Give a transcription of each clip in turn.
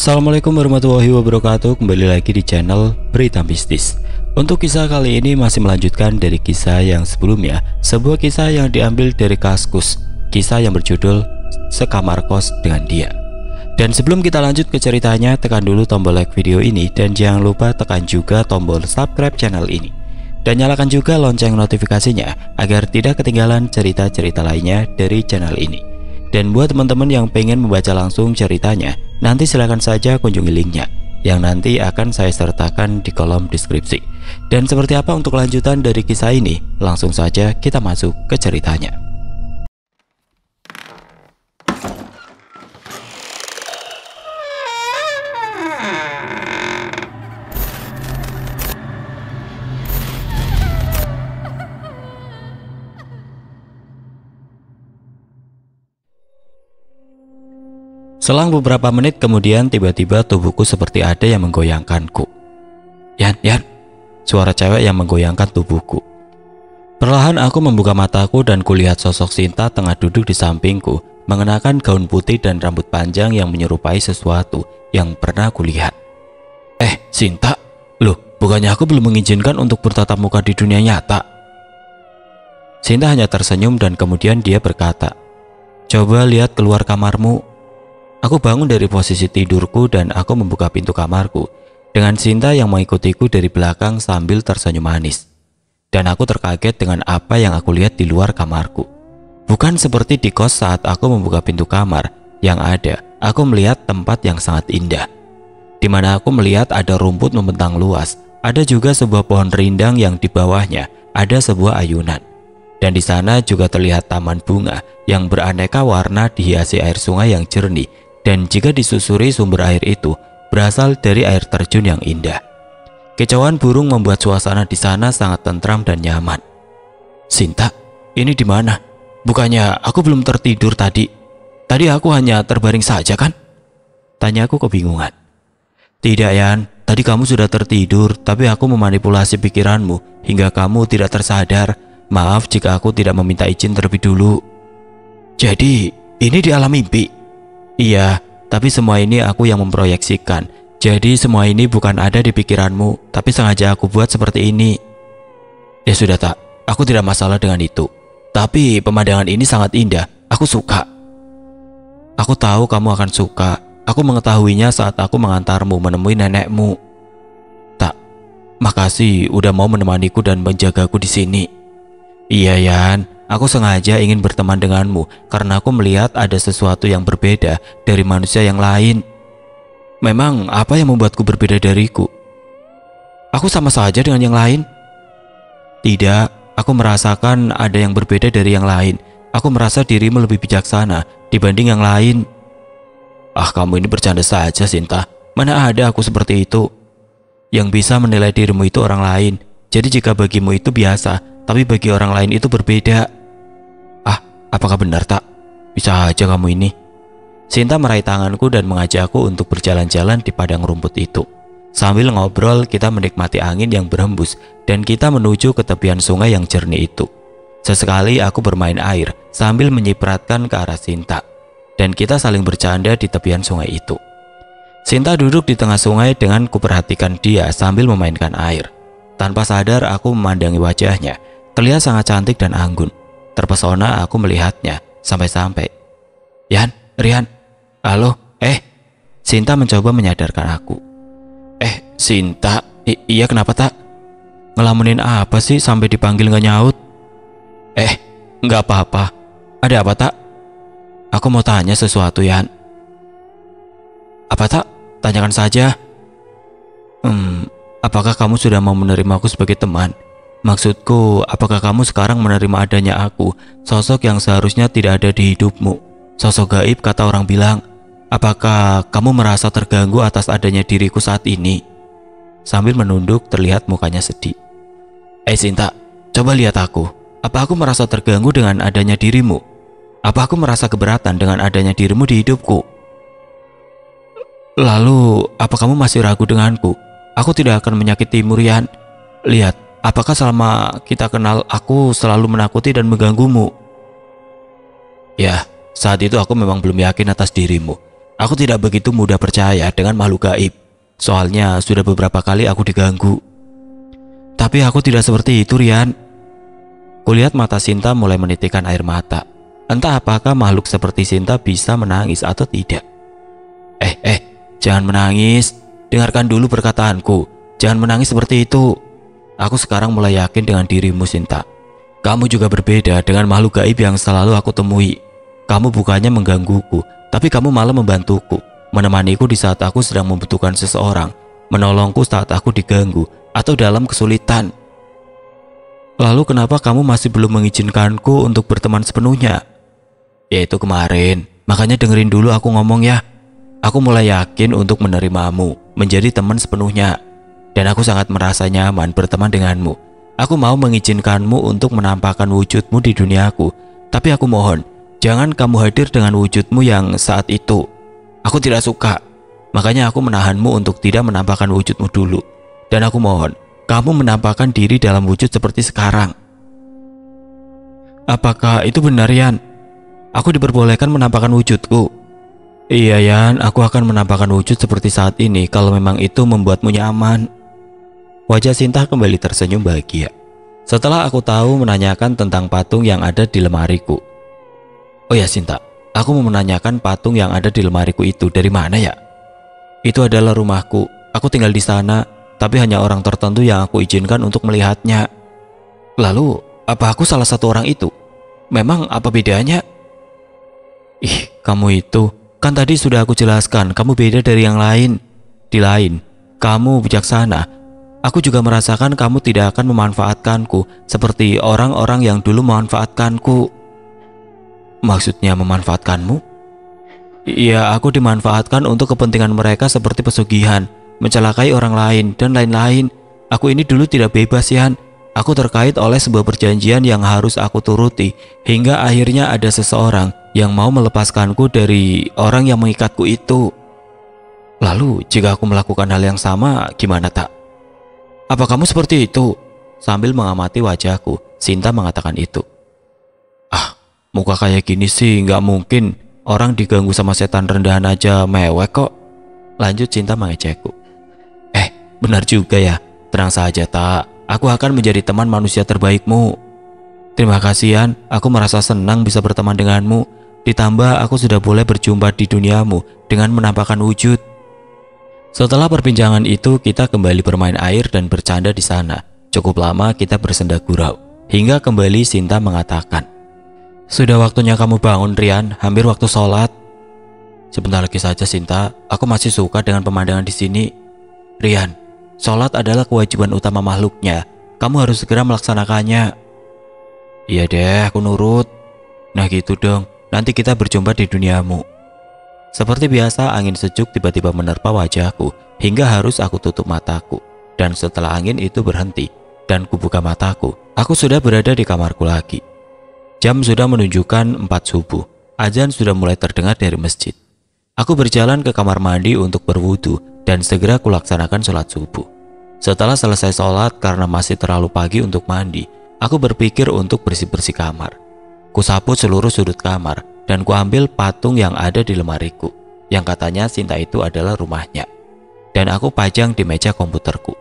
Assalamualaikum warahmatullahi wabarakatuh. Kembali lagi di channel Berita Mistis. Untuk kisah kali ini masih melanjutkan dari kisah yang sebelumnya. Sebuah kisah yang diambil dari Kaskus. Kisah yang berjudul Sekamar Kos dengan Dia. Dan sebelum kita lanjut ke ceritanya, tekan dulu tombol like video ini. Dan jangan lupa tekan juga tombol subscribe channel ini. Dan nyalakan juga lonceng notifikasinya agar tidak ketinggalan cerita-cerita lainnya dari channel ini. Dan buat teman-teman yang pengen membaca langsung ceritanya, nanti silahkan saja kunjungi linknya yang nanti akan saya sertakan di kolom deskripsi. Dan seperti apa untuk lanjutan dari kisah ini? Langsung saja kita masuk ke ceritanya. Selang beberapa menit kemudian tiba-tiba tubuhku seperti ada yang menggoyangkanku. Yan, suara cewek yang menggoyangkan tubuhku. Perlahan aku membuka mataku dan kulihat sosok Sinta tengah duduk di sampingku, mengenakan gaun putih dan rambut panjang yang menyerupai sesuatu yang pernah kulihat. Sinta, loh, bukannya aku belum mengizinkan untuk bertatap muka di dunia nyata? Sinta hanya tersenyum dan kemudian dia berkata, coba lihat keluar kamarmu. Aku bangun dari posisi tidurku dan aku membuka pintu kamarku dengan Sinta yang mengikutiku dari belakang sambil tersenyum manis. Dan aku terkaget dengan apa yang aku lihat di luar kamarku. Bukan seperti di kos saat aku membuka pintu kamar, yang ada aku melihat tempat yang sangat indah. Di mana aku melihat ada rumput membentang luas, ada juga sebuah pohon rindang yang di bawahnya ada sebuah ayunan. Dan di sana juga terlihat taman bunga yang beraneka warna dihiasi air sungai yang jernih. Dan jika disusuri sumber air itu berasal dari air terjun yang indah. Kicauan burung membuat suasana di sana sangat tentram dan nyaman. Sinta, ini di mana? Bukannya aku belum tertidur tadi? Tadi aku hanya terbaring saja kan? Tanyaku kebingungan. Tidak Yan, tadi kamu sudah tertidur, tapi aku memanipulasi pikiranmu hingga kamu tidak tersadar. Maaf jika aku tidak meminta izin terlebih dulu. Jadi, ini di alam mimpi? Iya, tapi semua ini aku yang memproyeksikan. Jadi semua ini bukan ada di pikiranmu, tapi sengaja aku buat seperti ini. Ya sudah tak, aku tidak masalah dengan itu. Tapi pemandangan ini sangat indah, aku suka. Aku tahu kamu akan suka. Aku mengetahuinya saat aku mengantarmu menemui nenekmu. Tak, makasih udah mau menemaniku dan menjagaku di sini. Iya Yan, aku sengaja ingin berteman denganmu karena aku melihat ada sesuatu yang berbeda dari manusia yang lain. Memang apa yang membuatku berbeda dariku? Aku sama saja dengan yang lain. Tidak, aku merasakan ada yang berbeda dari yang lain. Aku merasa dirimu lebih bijaksana dibanding yang lain. Kamu ini bercanda saja Sinta. Mana ada aku seperti itu. Yang bisa menilai dirimu itu orang lain. Jadi jika bagimu itu biasa, tapi bagi orang lain itu berbeda. Apakah benar tak? Bisa aja kamu ini. Sinta meraih tanganku dan mengajakku untuk berjalan-jalan di padang rumput itu. Sambil ngobrol kita menikmati angin yang berhembus dan kita menuju ke tepian sungai yang jernih itu. Sesekali aku bermain air sambil menyipratkan ke arah Sinta. Dan kita saling bercanda di tepian sungai itu. Sinta duduk di tengah sungai dengan kuperhatikan dia sambil memainkan air. Tanpa sadar aku memandangi wajahnya. Terlihat sangat cantik dan anggun. Terpesona aku melihatnya sampai-sampai. Yan, Rian, halo, Sinta mencoba menyadarkan aku. Sinta, iya kenapa tak? Ngelamunin apa sih sampai dipanggil gak nyaut? Nggak apa-apa. Ada apa tak? Aku mau tanya sesuatu Yan. Apa tak? Tanyakan saja. Apakah kamu sudah mau menerima aku sebagai teman? Maksudku, apakah kamu sekarang menerima adanya aku, sosok yang seharusnya tidak ada di hidupmu? Sosok gaib kata orang bilang. Apakah kamu merasa terganggu atas adanya diriku saat ini? Sambil menunduk terlihat mukanya sedih. Sinta, coba lihat aku. Apa aku merasa terganggu dengan adanya dirimu? Apa aku merasa keberatan dengan adanya dirimu di hidupku? Lalu, apa kamu masih ragu denganku? Aku tidak akan menyakitimu Rian. Lihat, apakah selama kita kenal aku selalu menakuti dan mengganggumu? Ya, saat itu aku memang belum yakin atas dirimu. Aku tidak begitu mudah percaya dengan makhluk gaib. Soalnya sudah beberapa kali aku diganggu. Tapi aku tidak seperti itu, Rian. Kulihat mata Sinta mulai menitikkan air mata. Entah apakah makhluk seperti Sinta bisa menangis atau tidak. Jangan menangis. Dengarkan dulu perkataanku. Jangan menangis seperti itu. Aku sekarang mulai yakin dengan dirimu, Sinta. Kamu juga berbeda dengan makhluk gaib yang selalu aku temui. Kamu bukannya menggangguku, tapi kamu malah membantuku, menemaniku di saat aku sedang membutuhkan seseorang, menolongku saat aku diganggu atau dalam kesulitan. Lalu kenapa kamu masih belum mengizinkanku untuk berteman sepenuhnya? Yaitu kemarin, makanya dengerin dulu aku ngomong ya. Aku mulai yakin untuk menerimamu, menjadi teman sepenuhnya. Dan aku sangat merasa nyaman berteman denganmu. Aku mau mengizinkanmu untuk menampakkan wujudmu di duniaku. Tapi aku mohon, jangan kamu hadir dengan wujudmu yang saat itu. Aku tidak suka. Makanya aku menahanmu untuk tidak menampakkan wujudmu dulu. Dan aku mohon, kamu menampakkan diri dalam wujud seperti sekarang. Apakah itu benar, Yan? Aku diperbolehkan menampakkan wujudku. Iya, Yan, aku akan menampakkan wujud seperti saat ini kalau memang itu membuatmu nyaman. Wajah Sinta kembali tersenyum bahagia. Setelah aku tahu menanyakan tentang patung yang ada di lemariku. Oh ya Sinta, aku mau menanyakan patung yang ada di lemariku itu dari mana ya? Itu adalah rumahku. Aku tinggal di sana, tapi hanya orang tertentu yang aku izinkan untuk melihatnya. Lalu, apa aku salah satu orang itu? Memang apa bedanya? Ih, kamu itu, kan tadi sudah aku jelaskan, kamu beda dari yang lain. Di lain, kamu bijaksana. Aku juga merasakan kamu tidak akan memanfaatkanku seperti orang-orang yang dulu memanfaatkanku. Maksudnya memanfaatkanmu? Iya, aku dimanfaatkan untuk kepentingan mereka seperti pesugihan, mencelakai orang lain, dan lain-lain. Aku ini dulu tidak bebas, Yan. Aku terkait oleh sebuah perjanjian yang harus aku turuti, hingga akhirnya ada seseorang yang mau melepaskanku dari orang yang mengikatku itu. Lalu, jika aku melakukan hal yang sama, gimana tak? Apa kamu seperti itu? Sambil mengamati wajahku, Sinta mengatakan itu. Ah, muka kayak gini sih nggak mungkin. Orang diganggu sama setan rendahan aja mewek kok. Lanjut Sinta mengejekku. Benar juga ya. Tenang saja tak. Aku akan menjadi teman manusia terbaikmu. Terima kasih Yan. Aku merasa senang bisa berteman denganmu. Ditambah aku sudah boleh berjumpa di duniamu dengan menampakkan wujud. Setelah perbincangan itu, kita kembali bermain air dan bercanda di sana. Cukup lama kita bersenda gurau, hingga kembali Sinta mengatakan, "Sudah waktunya kamu bangun, Rian. Hampir waktu sholat." Sebentar lagi saja, Sinta. Aku masih suka dengan pemandangan di sini. Rian, sholat adalah kewajiban utama makhluknya. Kamu harus segera melaksanakannya. Iya deh, aku nurut. Nah gitu dong. Nanti kita berjumpa di duniamu. Seperti biasa, angin sejuk tiba-tiba menerpa wajahku hingga harus aku tutup mataku. Dan setelah angin itu berhenti dan kubuka mataku, aku sudah berada di kamarku lagi. Jam sudah menunjukkan 4 subuh. Azan sudah mulai terdengar dari masjid. Aku berjalan ke kamar mandi untuk berwudu dan segera kulaksanakan sholat subuh. Setelah selesai sholat karena masih terlalu pagi untuk mandi, aku berpikir untuk bersih-bersih kamar. Kusapu seluruh sudut kamar dan kuambil patung yang ada di lemariku, yang katanya Sinta itu adalah rumahnya. Dan aku pajang di meja komputerku.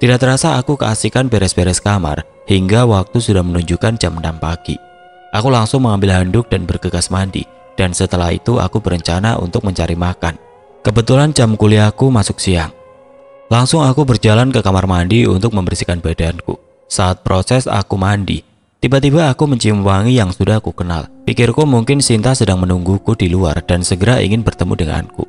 Tidak terasa aku keasikan beres-beres kamar hingga waktu sudah menunjukkan jam 6 pagi. Aku langsung mengambil handuk dan bergegas mandi, dan setelah itu aku berencana untuk mencari makan. Kebetulan jam kuliahku masuk siang. Langsung aku berjalan ke kamar mandi untuk membersihkan badanku. Saat proses aku mandi, tiba-tiba aku mencium wangi yang sudah aku kenal. Pikirku mungkin Sinta sedang menungguku di luar dan segera ingin bertemu denganku.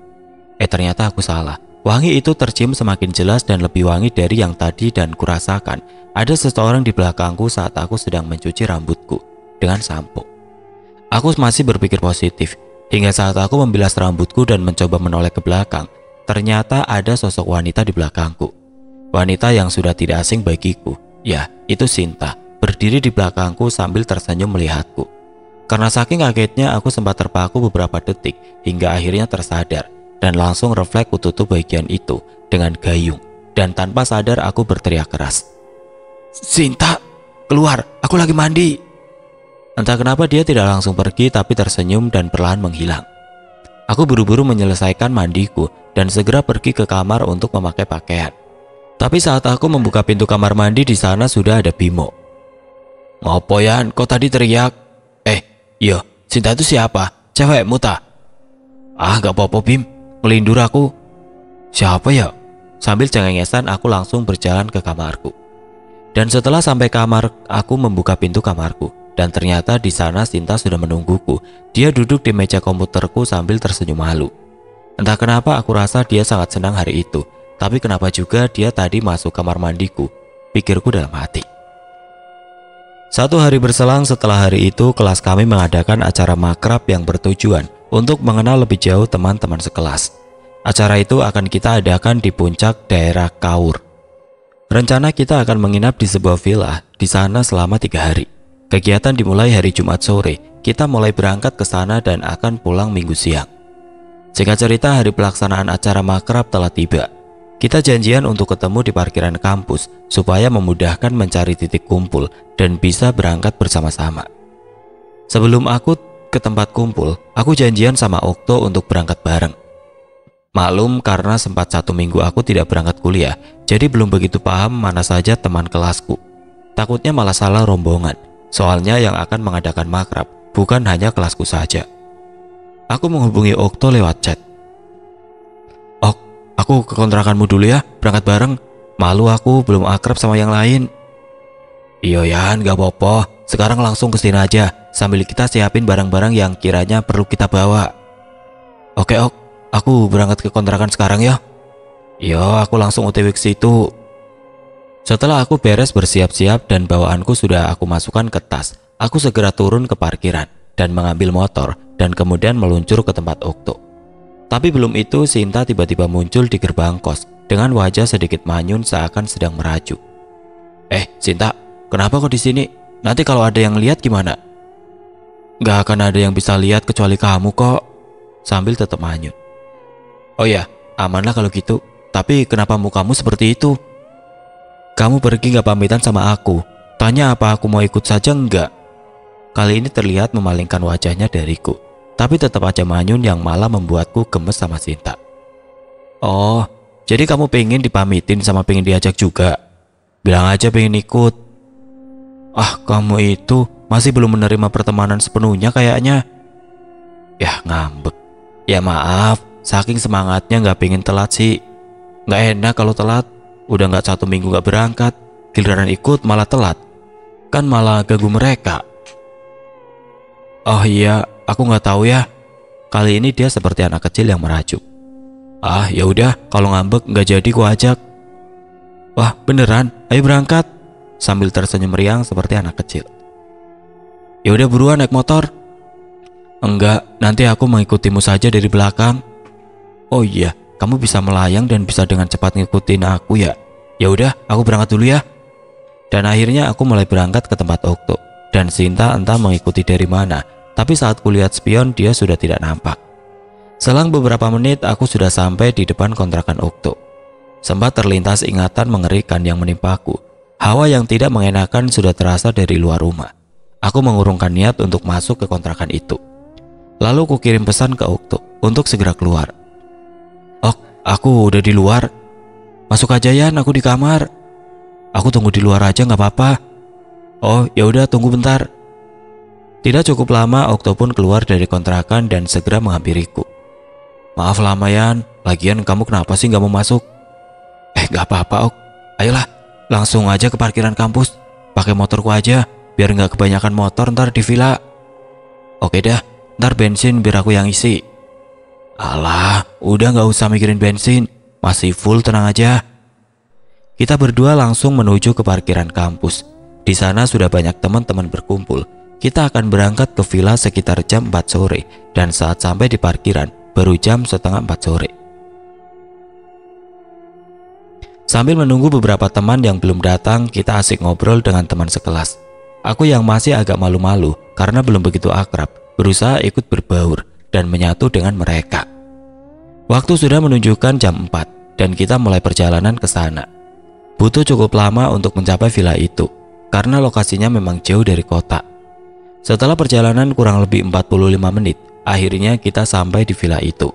Ternyata aku salah. Wangi itu tercium semakin jelas dan lebih wangi dari yang tadi dan kurasakan ada seseorang di belakangku saat aku sedang mencuci rambutku dengan sampo. Aku masih berpikir positif hingga saat aku membilas rambutku dan mencoba menoleh ke belakang. Ternyata ada sosok wanita di belakangku. Wanita yang sudah tidak asing bagiku. Ya, itu Sinta, berdiri di belakangku sambil tersenyum melihatku. Karena saking kagetnya aku sempat terpaku beberapa detik hingga akhirnya tersadar. Dan langsung refleks kututup bagian itu dengan gayung. Dan tanpa sadar aku berteriak keras. Sinta, keluar, aku lagi mandi. Entah kenapa dia tidak langsung pergi tapi tersenyum dan perlahan menghilang. Aku buru-buru menyelesaikan mandiku dan segera pergi ke kamar untuk memakai pakaian. Tapi saat aku membuka pintu kamar mandi, di sana sudah ada Bimo. "Ngopo Yan, kok tadi teriak?" Iya, Sinta itu siapa? Cewekmu ta?" "Ah, gak apa-apa Bim, ngelindur aku." "Siapa ya?" Sambil cengengesan aku langsung berjalan ke kamarku. Dan setelah sampai kamar, aku membuka pintu kamarku. Dan ternyata di sana Sinta sudah menungguku. Dia duduk di meja komputerku sambil tersenyum malu. Entah kenapa aku rasa dia sangat senang hari itu. Tapi kenapa juga dia tadi masuk kamar mandiku? Pikirku dalam hati. Satu hari berselang setelah hari itu, kelas kami mengadakan acara makrab yang bertujuan untuk mengenal lebih jauh teman-teman sekelas. Acara itu akan kita adakan di puncak daerah Kaur. Rencana kita akan menginap di sebuah villa di sana selama 3 hari. Kegiatan dimulai hari Jumat sore. Kita mulai berangkat ke sana dan akan pulang Minggu siang. Singkat cerita, hari pelaksanaan acara makrab telah tiba. Kita janjian untuk ketemu di parkiran kampus supaya memudahkan mencari titik kumpul dan bisa berangkat bersama-sama. Sebelum aku ke tempat kumpul, aku janjian sama Okto untuk berangkat bareng. Maklum karena sempat 1 minggu aku tidak berangkat kuliah, jadi belum begitu paham mana saja teman kelasku. Takutnya malah salah rombongan, soalnya yang akan mengadakan makrab bukan hanya kelasku saja. Aku menghubungi Okto lewat chat. "Ok, aku ke kontrakanmu dulu ya, berangkat bareng. Malu aku belum akrab sama yang lain." "Iya Yan, gak apa-apa. Sekarang langsung kesini aja, sambil kita siapin barang-barang yang kiranya perlu kita bawa." "Oke Ok, aku berangkat ke kontrakan sekarang ya." "Iya, aku langsung OTW ke situ." Setelah aku beres bersiap-siap dan bawaanku sudah aku masukkan ke tas, aku segera turun ke parkiran dan mengambil motor dan kemudian meluncur ke tempat Okto. Tapi belum itu, Sinta tiba-tiba muncul di gerbang kos dengan wajah sedikit manyun seakan sedang merajuk. Sinta, kenapa kok di sini? Nanti kalau ada yang lihat gimana?" "Gak akan ada yang bisa lihat kecuali kamu kok," sambil tetap manyun. "Oh ya, amanlah kalau gitu. Tapi kenapa mukamu seperti itu? Kamu pergi gak pamitan sama aku? Tanya apa aku mau ikut saja enggak?" Kali ini terlihat memalingkan wajahnya dariku, tapi tetap aja manyun yang malah membuatku gemes sama Sinta. "Oh, jadi kamu pengen dipamitin sama pengen diajak juga? Bilang aja pengen ikut." "Ah, kamu itu masih belum menerima pertemanan sepenuhnya kayaknya." "Ya ngambek. Ya maaf, saking semangatnya gak pengen telat sih. Gak enak kalau telat. Udah gak 1 minggu gak berangkat, giliran ikut malah telat. Kan malah ganggu mereka." "Oh iya, aku nggak tahu ya." Kali ini dia seperti anak kecil yang merajuk. "Ah, ya udah, kalau ngambek nggak jadi ku ajak." "Wah, beneran? Ayo berangkat." Sambil tersenyum riang seperti anak kecil. "Ya udah buruan naik motor." "Enggak, nanti aku mengikutimu saja dari belakang." "Oh iya, kamu bisa melayang dan bisa dengan cepat ngikutin aku ya." "Ya udah, aku berangkat dulu ya." Dan akhirnya aku mulai berangkat ke tempat Okto. Dan Sinta entah mengikuti dari mana, tapi saat kulihat spion dia sudah tidak nampak. Selang beberapa menit aku sudah sampai di depan kontrakan Okto. Sempat terlintas ingatan mengerikan yang menimpaku. Hawa yang tidak mengenakan sudah terasa dari luar rumah. Aku mengurungkan niat untuk masuk ke kontrakan itu. Lalu ku kirim pesan ke Okto untuk segera keluar. "Ok, aku udah di luar. Masuk aja Yan, aku di kamar." "Aku tunggu di luar aja nggak apa-apa." "Oh, ya udah tunggu bentar." Tidak cukup lama, Okto pun keluar dari kontrakan dan segera menghampiriku. "Maaf lama Yan, lagian kamu kenapa sih nggak mau masuk?" Gak apa-apa Ok, ayolah langsung aja ke parkiran kampus. Pakai motorku aja, biar nggak kebanyakan motor ntar di villa." "Oke dah, ntar bensin biar aku yang isi." "Alah, udah nggak usah mikirin bensin, masih full, tenang aja." Kita berdua langsung menuju ke parkiran kampus. Di sana sudah banyak teman-teman berkumpul. Kita akan berangkat ke villa sekitar jam 4 sore dan saat sampai di parkiran baru jam setengah 4 sore. Sambil menunggu beberapa teman yang belum datang, kita asik ngobrol dengan teman sekelas. Aku yang masih agak malu-malu karena belum begitu akrab, berusaha ikut berbaur dan menyatu dengan mereka. Waktu sudah menunjukkan jam 4 dan kita mulai perjalanan ke sana. Butuh cukup lama untuk mencapai villa itu karena lokasinya memang jauh dari kota. Setelah perjalanan kurang lebih 45 menit, akhirnya kita sampai di villa itu.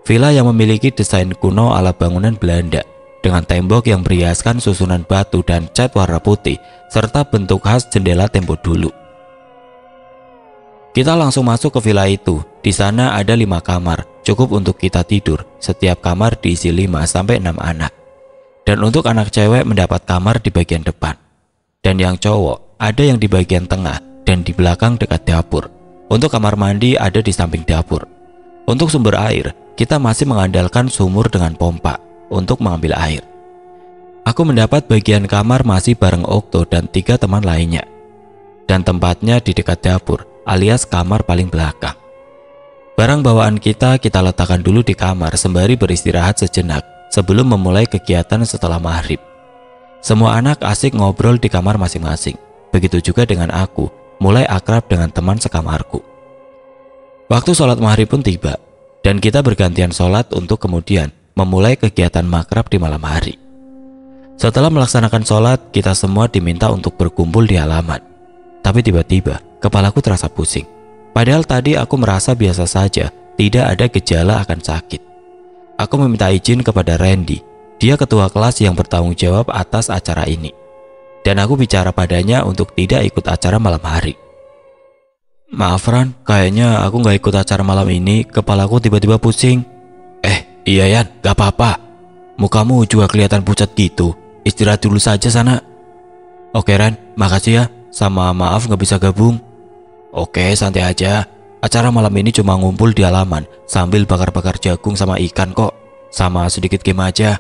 Villa yang memiliki desain kuno ala bangunan Belanda, dengan tembok yang berhiaskan susunan batu dan cat warna putih, serta bentuk khas jendela tembok dulu. Kita langsung masuk ke villa itu. Di sana ada 5 kamar, cukup untuk kita tidur. Setiap kamar diisi 5-6 anak. Dan untuk anak cewek mendapat kamar di bagian depan. Dan yang cowok ada yang di bagian tengah dan di belakang dekat dapur. Untuk kamar mandi ada di samping dapur. Untuk sumber air, kita masih mengandalkan sumur dengan pompa untuk mengambil air. Aku mendapat bagian kamar masih bareng Okto dan 3 teman lainnya. Dan tempatnya di dekat dapur, alias kamar paling belakang. Barang bawaan kita letakkan dulu di kamar sembari beristirahat sejenak sebelum memulai kegiatan setelah maghrib. Semua anak asik ngobrol di kamar masing-masing. Begitu juga dengan aku, mulai akrab dengan teman sekamarku. Waktu sholat maghrib pun tiba, dan kita bergantian sholat untuk kemudian memulai kegiatan makrab di malam hari. Setelah melaksanakan sholat, kita semua diminta untuk berkumpul di halaman. Tapi tiba-tiba, kepalaku terasa pusing. Padahal tadi aku merasa biasa saja, tidak ada gejala akan sakit. Aku meminta izin kepada Randy, dia ketua kelas yang bertanggung jawab atas acara ini. Dan aku bicara padanya untuk tidak ikut acara malam hari. Maaf Ran, kayaknya aku gak ikut acara malam ini, kepalaku tiba-tiba pusing. Iya Yan, gak apa-apa. Mukamu juga kelihatan pucat gitu, istirahat dulu saja sana. Oke Ran, makasih ya, sama maaf gak bisa gabung. Oke, santai aja. Acara malam ini cuma ngumpul di halaman sambil bakar-bakar jagung sama ikan kok. Sama sedikit game aja.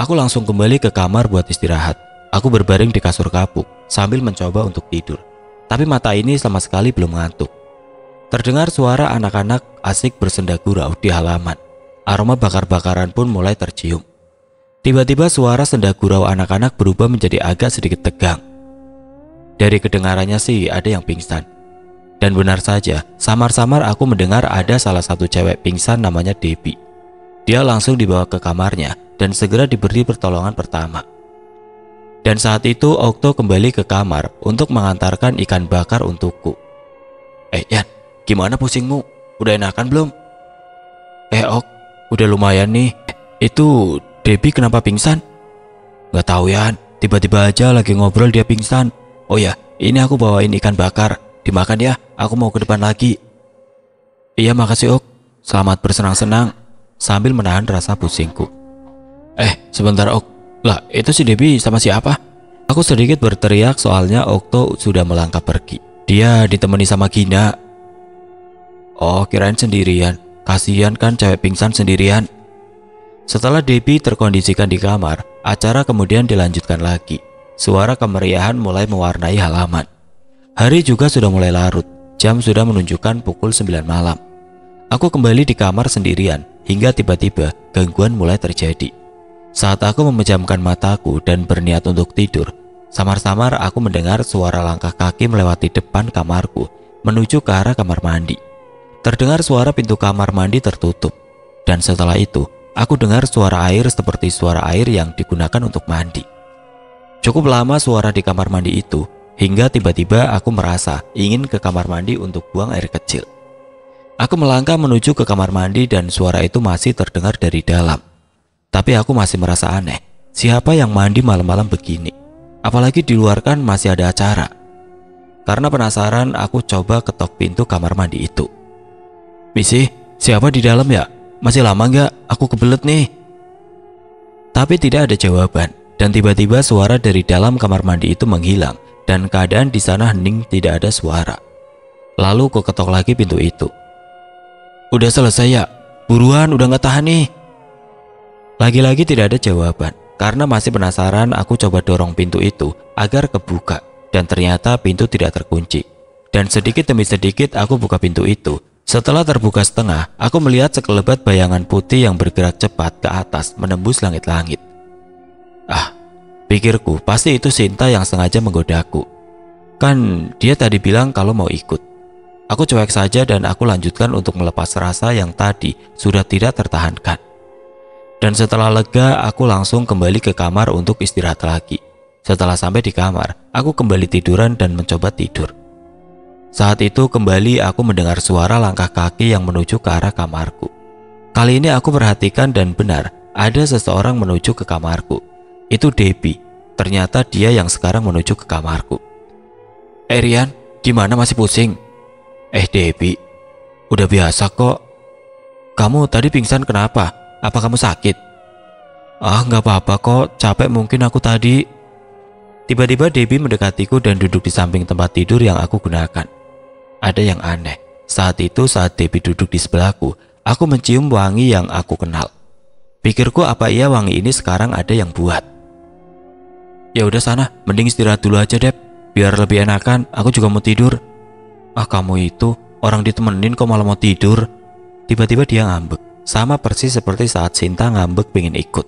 Aku langsung kembali ke kamar buat istirahat. Aku berbaring di kasur kapuk sambil mencoba untuk tidur. Tapi mata ini sama sekali belum ngantuk. Terdengar suara anak-anak asik bersenda gurau di halaman. Aroma bakar-bakaran pun mulai tercium. Tiba-tiba suara senda gurau anak-anak berubah menjadi agak sedikit tegang. Dari kedengarannya sih ada yang pingsan. Dan benar saja, samar-samar aku mendengar ada salah satu cewek pingsan namanya Debbie. Dia langsung dibawa ke kamarnya dan segera diberi pertolongan pertama. Dan saat itu Okto kembali ke kamar untuk mengantarkan ikan bakar untukku. Yan, gimana pusingmu? Udah enakan belum? Ok, udah lumayan nih. Itu Debbie kenapa pingsan? Gak tahu Yan, tiba-tiba aja lagi ngobrol dia pingsan. Oh ya, ini aku bawain ikan bakar. Dimakan ya, aku mau ke depan lagi. Iya makasih Ok, selamat bersenang-senang. Sambil menahan rasa pusingku. Sebentar Ok, lah itu si Debbie sama siapa? Aku sedikit berteriak soalnya Okto sudah melangkah pergi. Dia ditemani sama Gina. Oh kirain sendirian, kasihan kan cewek pingsan sendirian. Setelah Debbie terkondisikan di kamar, acara kemudian dilanjutkan lagi. Suara kemeriahan mulai mewarnai halaman. Hari juga sudah mulai larut, jam sudah menunjukkan pukul 9 malam. Aku kembali di kamar sendirian hingga tiba-tiba gangguan mulai terjadi. Saat aku memejamkan mataku dan berniat untuk tidur, samar-samar aku mendengar suara langkah kaki melewati depan kamarku menuju ke arah kamar mandi. Terdengar suara pintu kamar mandi tertutup, dan setelah itu aku dengar suara air seperti suara air yang digunakan untuk mandi. Cukup lama suara di kamar mandi itu, hingga tiba-tiba aku merasa ingin ke kamar mandi untuk buang air kecil. Aku melangkah menuju ke kamar mandi dan suara itu masih terdengar dari dalam. Tapi aku masih merasa aneh, siapa yang mandi malam-malam begini? Apalagi di luar kan masih ada acara. Karena penasaran, aku coba ketok pintu kamar mandi itu. Misi, siapa di dalam ya? Masih lama nggak? Aku kebelet nih. Tapi tidak ada jawaban. Dan tiba-tiba suara dari dalam kamar mandi itu menghilang dan keadaan di sana hening, tidak ada suara. Lalu ku ketok lagi pintu itu. Udah selesai ya? Buruan, udah gak tahan nih. Lagi-lagi tidak ada jawaban. Karena masih penasaran, aku coba dorong pintu itu agar kebuka. Dan ternyata pintu tidak terkunci. Dan sedikit demi sedikit aku buka pintu itu. Setelah terbuka setengah, aku melihat sekelebat bayangan putih yang bergerak cepat ke atas menembus langit-langit. Pikirku pasti itu Sinta yang sengaja menggodaku. Kan dia tadi bilang kalau mau ikut. Aku cuek saja dan aku lanjutkan untuk melepas rasa yang tadi sudah tidak tertahankan. Dan setelah lega, aku langsung kembali ke kamar untuk istirahat lagi. Setelah sampai di kamar, aku kembali tiduran dan mencoba tidur. Saat itu kembali aku mendengar suara langkah kaki yang menuju ke arah kamarku. Kali ini aku perhatikan dan benar, ada seseorang menuju ke kamarku. Itu Debbie. Ternyata dia yang sekarang menuju ke kamarku. Rian, gimana, masih pusing? Debbie, udah biasa kok. Kamu tadi pingsan kenapa? Apa kamu sakit? Nggak apa-apa kok, capek mungkin aku tadi. Tiba-tiba Debbie mendekatiku dan duduk di samping tempat tidur yang aku gunakan. Ada yang aneh. Saat itu saat Debbie duduk di sebelahku, aku mencium wangi yang aku kenal. Pikirku apa iya wangi ini sekarang ada yang buat. Ya udah sana, mending istirahat dulu aja Deb, biar lebih enakan, aku juga mau tidur. Kamu itu, orang ditemenin kok malah mau tidur. Tiba-tiba dia ngambek, sama persis seperti saat Sinta ngambek pengen ikut.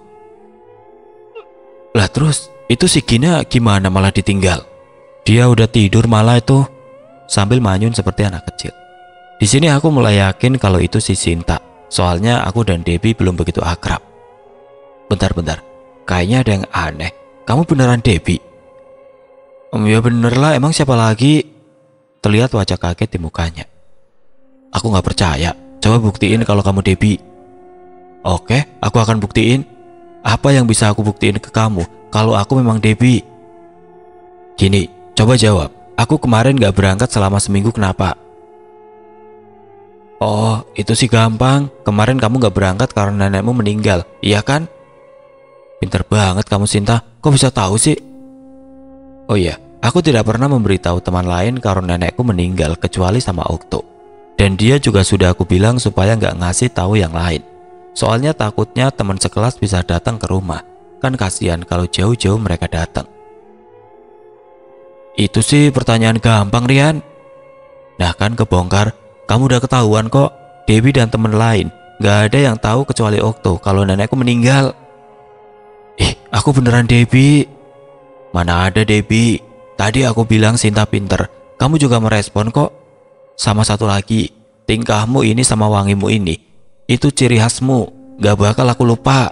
Lah terus, itu si Gina gimana malah ditinggal? Dia udah tidur malah itu, sambil manyun seperti anak kecil. Di sini aku mulai yakin kalau itu si Sinta, soalnya aku dan Debbie belum begitu akrab. Bentar, kayaknya ada yang aneh. Kamu beneran Debbie? Ya bener lah, emang siapa lagi? Terlihat wajah kaget di mukanya. Aku gak percaya, coba buktiin kalau kamu Debbie. Oke, aku akan buktiin. Apa yang bisa aku buktiin ke kamu kalau aku memang Debbie? Gini, coba jawab. Aku kemarin gak berangkat selama seminggu, kenapa? Oh, itu sih gampang. Kemarin kamu gak berangkat karena nenekmu meninggal, iya kan? Pinter banget kamu Sinta, kok bisa tahu sih? Oh iya, aku tidak pernah memberitahu teman lain kalau nenekku meninggal kecuali sama Okto. Dan dia juga sudah aku bilang supaya nggak ngasih tahu yang lain. Soalnya takutnya teman sekelas bisa datang ke rumah. Kan kasihan kalau jauh-jauh mereka datang. Itu sih pertanyaan gampang Rian. Nah kan kebongkar, kamu udah ketahuan kok. Debbie dan teman lain, nggak ada yang tahu kecuali Okto kalau nenekku meninggal. Aku beneran Debbie. Mana ada Debbie? Tadi aku bilang Sinta pinter. Kamu juga merespon kok. Sama satu lagi, tingkahmu ini sama wangimu ini, itu ciri khasmu. Gak bakal aku lupa.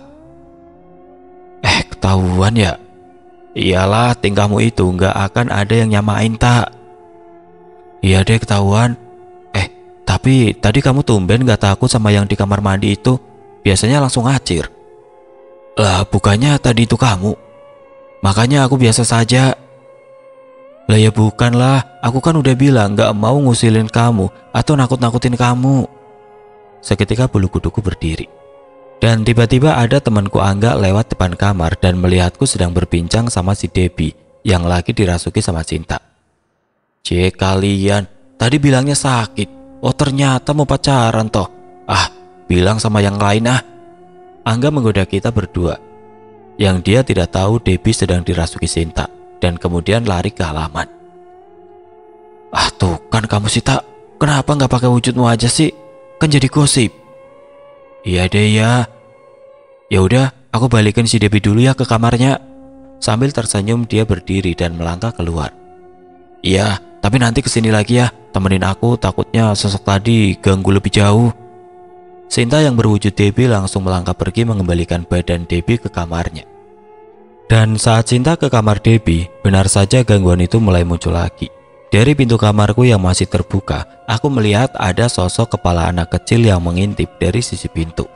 Ketahuan ya? Iyalah, tingkahmu itu gak akan ada yang nyamain tak. Iya deh ketahuan. Tapi tadi kamu tumben gak takut sama yang di kamar mandi itu. Biasanya langsung ngacir. Lah bukannya tadi itu kamu? Makanya aku biasa saja. Lah ya bukanlah, aku kan udah bilang gak mau ngusilin kamu atau nakut-nakutin kamu. Seketika bulu kuduku berdiri. Dan tiba-tiba ada temanku Angga lewat depan kamar dan melihatku sedang berbincang sama si Debbie yang lagi dirasuki sama Cinta. Kalian, tadi bilangnya sakit. Oh ternyata mau pacaran toh. Bilang sama yang lain Angga menggoda kita berdua. Yang dia tidak tahu Debbie sedang dirasuki Sinta dan kemudian lari ke halaman. Tuh kan kamu Sinta, kenapa nggak pakai wujudmu aja sih? Kan jadi gosip. Iya deh ya. Ya udah, aku balikin si Debbie dulu ya ke kamarnya. Sambil tersenyum dia berdiri dan melangkah keluar. Iya, tapi nanti kesini lagi ya, temenin aku, takutnya sosok tadi ganggu lebih jauh. Sinta yang berwujud Debbie langsung melangkah pergi mengembalikan badan Debbie ke kamarnya. Dan saat Sinta ke kamar Debbie, benar saja gangguan itu mulai muncul lagi. Dari pintu kamarku yang masih terbuka, aku melihat ada sosok kepala anak kecil yang mengintip dari sisi pintu.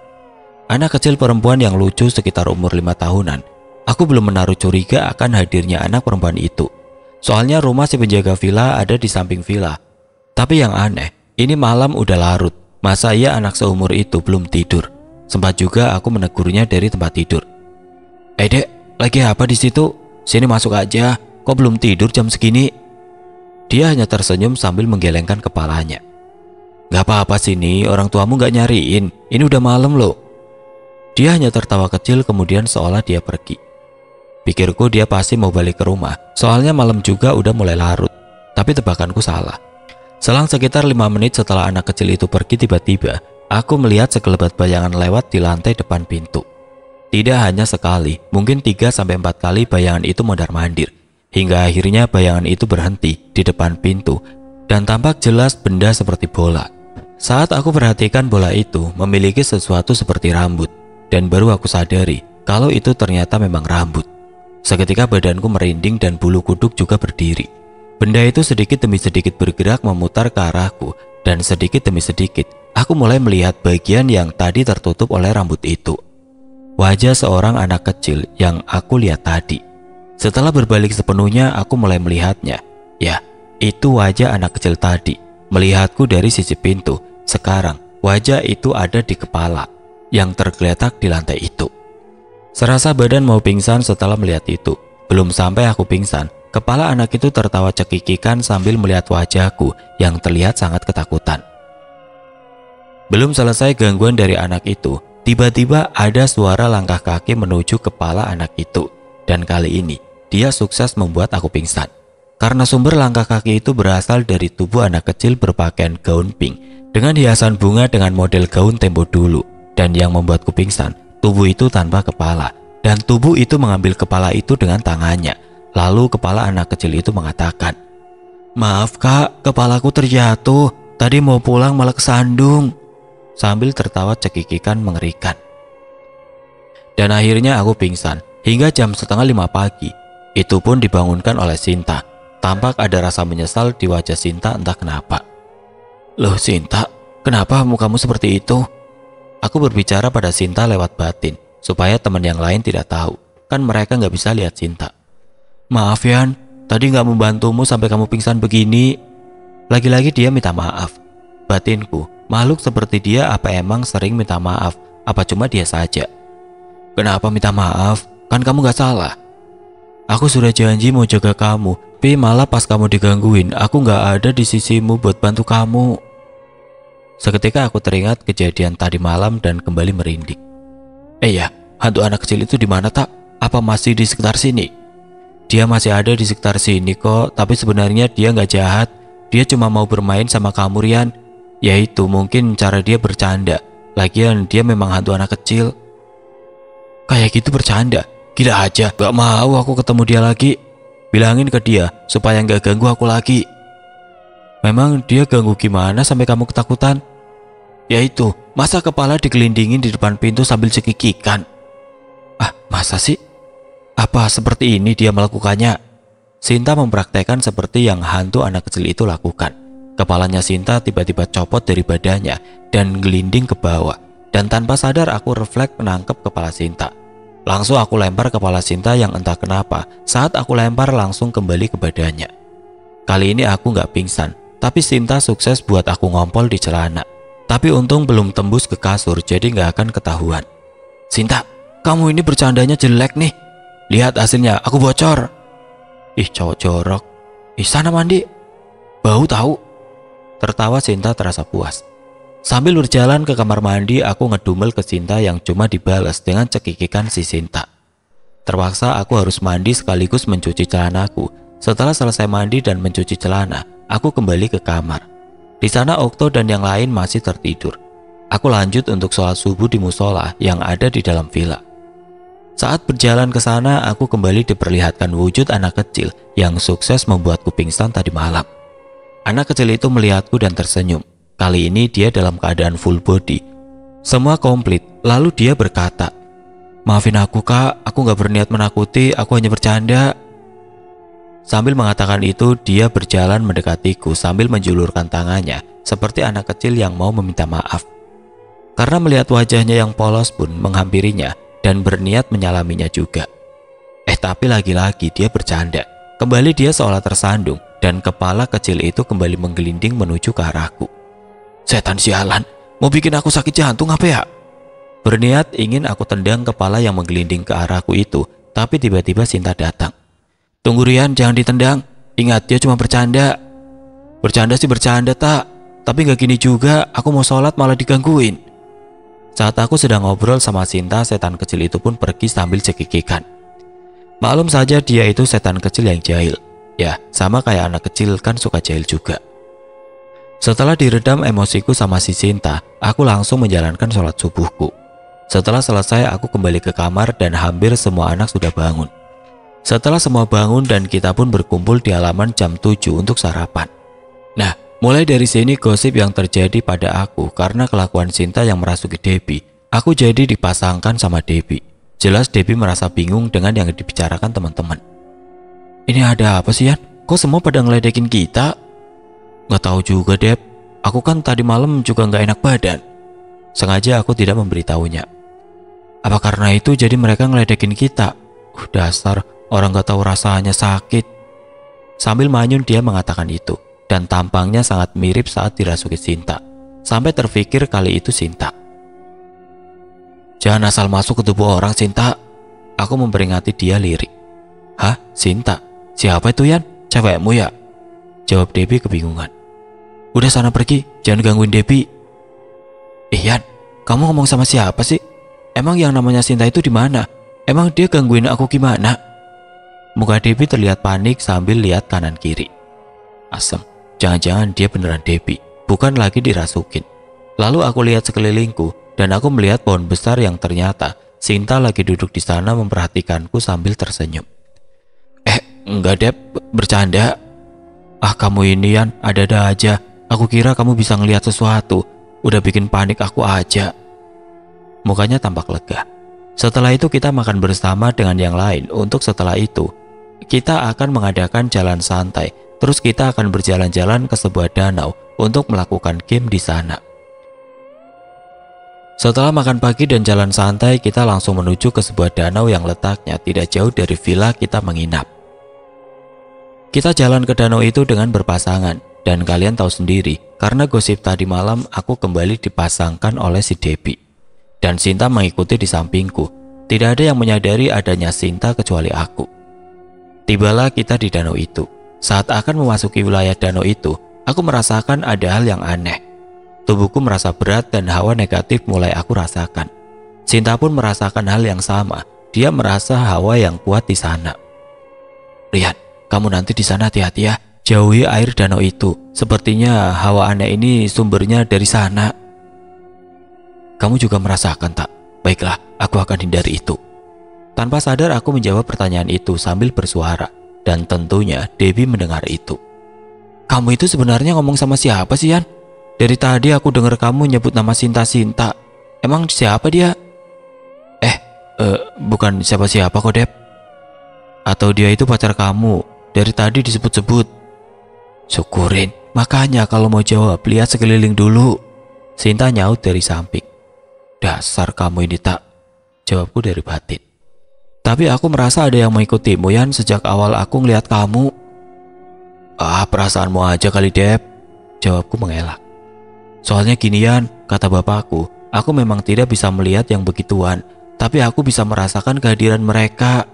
Anak kecil perempuan yang lucu sekitar umur 5 tahunan. Aku belum menaruh curiga akan hadirnya anak perempuan itu. Soalnya rumah si penjaga villa ada di samping villa. Tapi yang aneh, ini malam udah larut. Masa iya anak seumur itu belum tidur? Sempat juga aku menegurnya dari tempat tidur. Dek, lagi apa di situ? Sini masuk aja. Kok belum tidur jam segini? Dia hanya tersenyum sambil menggelengkan kepalanya. Gak apa-apa sini, orang tuamu gak nyariin. Ini udah malam loh. Dia hanya tertawa kecil kemudian seolah dia pergi. Pikirku dia pasti mau balik ke rumah. Soalnya malam juga udah mulai larut. Tapi tebakanku salah. Selang sekitar 5 menit setelah anak kecil itu pergi, tiba-tiba aku melihat sekelebat bayangan lewat di lantai depan pintu. Tidak hanya sekali, mungkin 3-4 kali bayangan itu mondar-mandir. Hingga akhirnya bayangan itu berhenti di depan pintu dan tampak jelas benda seperti bola. Saat aku perhatikan bola itu memiliki sesuatu seperti rambut. Dan baru aku sadari kalau itu ternyata memang rambut. Seketika badanku merinding dan bulu kuduk juga berdiri. Benda itu sedikit demi sedikit bergerak memutar ke arahku, dan sedikit demi sedikit aku mulai melihat bagian yang tadi tertutup oleh rambut itu. Wajah seorang anak kecil yang aku lihat tadi. Setelah berbalik sepenuhnya, aku mulai melihatnya. Ya, itu wajah anak kecil tadi, melihatku dari sisi pintu. Sekarang, wajah itu ada di kepala yang tergeletak di lantai itu. Serasa badan mau pingsan setelah melihat itu. Belum sampai aku pingsan, kepala anak itu tertawa cekikikan sambil melihat wajahku yang terlihat sangat ketakutan. Belum selesai gangguan dari anak itu, tiba-tiba ada suara langkah kaki menuju kepala anak itu. Dan kali ini, dia sukses membuat aku pingsan. Karena sumber langkah kaki itu berasal dari tubuh anak kecil berpakaian gaun pink dengan hiasan bunga dengan model gaun tempo dulu. Dan yang membuatku pingsan, tubuh itu tanpa kepala. Dan tubuh itu mengambil kepala itu dengan tangannya. Lalu kepala anak kecil itu mengatakan, "Maaf kak, kepalaku terjatuh. Tadi mau pulang malah kesandung." Sambil tertawa cekikikan mengerikan. Dan akhirnya aku pingsan hingga jam 4:30 pagi. Itu pun dibangunkan oleh Sinta. Tampak ada rasa menyesal di wajah Sinta entah kenapa. "Loh Sinta, kenapa mukamu seperti itu?" Aku berbicara pada Sinta lewat batin, supaya teman yang lain tidak tahu. Kan mereka nggak bisa lihat Sinta. "Maaf Yan, tadi nggak membantumu sampai kamu pingsan begini." Lagi-lagi dia minta maaf. Batinku, makhluk seperti dia apa emang sering minta maaf? Apa cuma dia saja? "Kenapa minta maaf? Kan kamu nggak salah." "Aku sudah janji mau jaga kamu, tapi malah pas kamu digangguin, aku nggak ada di sisimu buat bantu kamu." Seketika aku teringat kejadian tadi malam dan kembali merinding. Ya, hantu anak kecil itu di mana tak? Apa masih di sekitar sini?" "Dia masih ada di sekitar sini kok, tapi sebenarnya dia nggak jahat. Dia cuma mau bermain sama kamu Rian. Yaitu mungkin cara dia bercanda. Lagian dia memang hantu anak kecil." "Kayak gitu bercanda? Gila aja, gak mau aku ketemu dia lagi. Bilangin ke dia supaya gak ganggu aku lagi." "Memang dia ganggu gimana sampai kamu ketakutan?" "Yaitu, masa kepala digelindingin di depan pintu sambil cekikikan." "Ah, masa sih? Apa seperti ini dia melakukannya?" Sinta mempraktekkan seperti yang hantu anak kecil itu lakukan. Kepalanya Sinta tiba-tiba copot dari badannya dan gelinding ke bawah. Dan tanpa sadar aku refleks menangkap kepala Sinta. Langsung aku lempar kepala Sinta yang entah kenapa saat aku lempar langsung kembali ke badannya. Kali ini aku gak pingsan, tapi Sinta sukses buat aku ngompol di celana. Tapi untung belum tembus ke kasur, jadi gak akan ketahuan. "Sinta, kamu ini bercandanya jelek nih. Lihat hasilnya, aku bocor." "Ih, cowok jorok. Ih, sana mandi. Bau tahu." Tertawa Sinta terasa puas. Sambil berjalan ke kamar mandi, aku ngedumel ke Sinta yang cuma dibalas dengan cekikikan si Sinta. Terpaksa aku harus mandi sekaligus mencuci celanaku. Setelah selesai mandi dan mencuci celana, aku kembali ke kamar. Di sana Okto dan yang lain masih tertidur. Aku lanjut untuk sholat subuh di musola yang ada di dalam villa. Saat berjalan ke sana, aku kembali diperlihatkan wujud anak kecil yang sukses membuatku pingsan tadi malam. Anak kecil itu melihatku dan tersenyum. Kali ini dia dalam keadaan full body. Semua komplit. Lalu dia berkata, "Maafin aku kak, aku gak berniat menakuti, aku hanya bercanda." Sambil mengatakan itu, dia berjalan mendekatiku sambil menjulurkan tangannya seperti anak kecil yang mau meminta maaf. Karena melihat wajahnya yang polos pun menghampirinya dan berniat menyalaminya juga. Tapi lagi-lagi dia bercanda. Kembali dia seolah tersandung dan kepala kecil itu kembali menggelinding menuju ke arahku. "Setan sialan, mau bikin aku sakit jantung apa ya?" Berniat ingin aku tendang kepala yang menggelinding ke arahku itu, tapi tiba-tiba Sinta datang. "Tunggu Rian, jangan ditendang. Ingat, dia cuma bercanda." "Bercanda sih bercanda tak, tapi gak gini juga, aku mau sholat malah digangguin." Saat aku sedang ngobrol sama Sinta, setan kecil itu pun pergi sambil cekikikan. Maklum saja dia itu setan kecil yang jahil. Ya, sama kayak anak kecil kan suka jahil juga. Setelah diredam emosiku sama si Sinta, aku langsung menjalankan sholat subuhku. Setelah selesai, aku kembali ke kamar dan hampir semua anak sudah bangun. Setelah semua bangun dan kita pun berkumpul di halaman jam 7 untuk sarapan. Nah, mulai dari sini gosip yang terjadi pada aku karena kelakuan Sinta yang merasuki Debbie. Aku jadi dipasangkan sama Debbie. Jelas Debbie merasa bingung dengan yang dibicarakan teman-teman. "Ini ada apa sih Yan? Kok semua pada ngeledekin kita? Nggak tahu juga, Dep. Aku kan tadi malam juga nggak enak badan. Sengaja aku tidak memberitahunya. Apa karena itu jadi mereka ngeledekin kita? Dasar orang nggak tahu rasanya sakit. Sambil manyun dia mengatakan itu, dan tampangnya sangat mirip saat dirasuki Sinta. Sampai terfikir kali itu Sinta. Jangan asal masuk ke tubuh orang, Sinta. Aku memperingati dia lirik. Hah? Sinta? Siapa itu, Yan? Cewekmu ya? Jawab Debbie kebingungan. Udah sana pergi, jangan gangguin Debbie. Yan, kamu ngomong sama siapa sih? Emang yang namanya Sinta itu di mana? Emang dia gangguin aku gimana? Muka Debbie terlihat panik sambil lihat kanan kiri. Asem, jangan-jangan dia beneran Debbie, bukan lagi dirasukin. Lalu aku lihat sekelilingku dan aku melihat pohon besar yang ternyata Sinta lagi duduk di sana memperhatikanku sambil tersenyum. Enggak, Dep, bercanda. Ah, kamu ini, Yan, ada-ada aja. Aku kira kamu bisa ngelihat sesuatu. Udah bikin panik aku aja. Mukanya tampak lega. Setelah itu kita makan bersama dengan yang lain. Untuk setelah itu kita akan mengadakan jalan santai. Terus kita akan berjalan-jalan ke sebuah danau untuk melakukan game di sana. Setelah makan pagi dan jalan santai, kita langsung menuju ke sebuah danau yang letaknya tidak jauh dari villa kita menginap. Kita jalan ke danau itu dengan berpasangan, dan kalian tahu sendiri, karena gosip tadi malam aku kembali dipasangkan oleh si Debbie. Dan Sinta mengikuti di sampingku. Tidak ada yang menyadari adanya Sinta kecuali aku. Tibalah kita di danau itu. Saat akan memasuki wilayah danau itu, aku merasakan ada hal yang aneh. Tubuhku merasa berat dan hawa negatif mulai aku rasakan. Sinta pun merasakan hal yang sama. Dia merasa hawa yang kuat di sana. Rian, kamu nanti di sana hati-hati ya. Jauhi air danau itu. Sepertinya hawa aneh ini sumbernya dari sana. Kamu juga merasakan tak? Baiklah, aku akan hindari itu. Tanpa sadar aku menjawab pertanyaan itu sambil bersuara. Dan tentunya Debbie mendengar itu. Kamu itu sebenarnya ngomong sama siapa sih, Yan? Dari tadi aku dengar kamu nyebut nama Sinta-Sinta. Emang siapa dia? Bukan siapa-siapa kok, Dep. Atau dia itu pacar kamu? Dari tadi disebut-sebut. Syukurin, makanya kalau mau jawab lihat sekeliling dulu. Sinta nyaut dari samping. Dasar kamu ini tak. Jawabku dari batin. Tapi aku merasa ada yang mengikutimu, Yan, sejak awal aku ngeliat kamu. Perasaanmu aja kali, Dep. Jawabku mengelak. Soalnya gini, Yan, kata bapakku, aku memang tidak bisa melihat yang begituan, tapi aku bisa merasakan kehadiran mereka.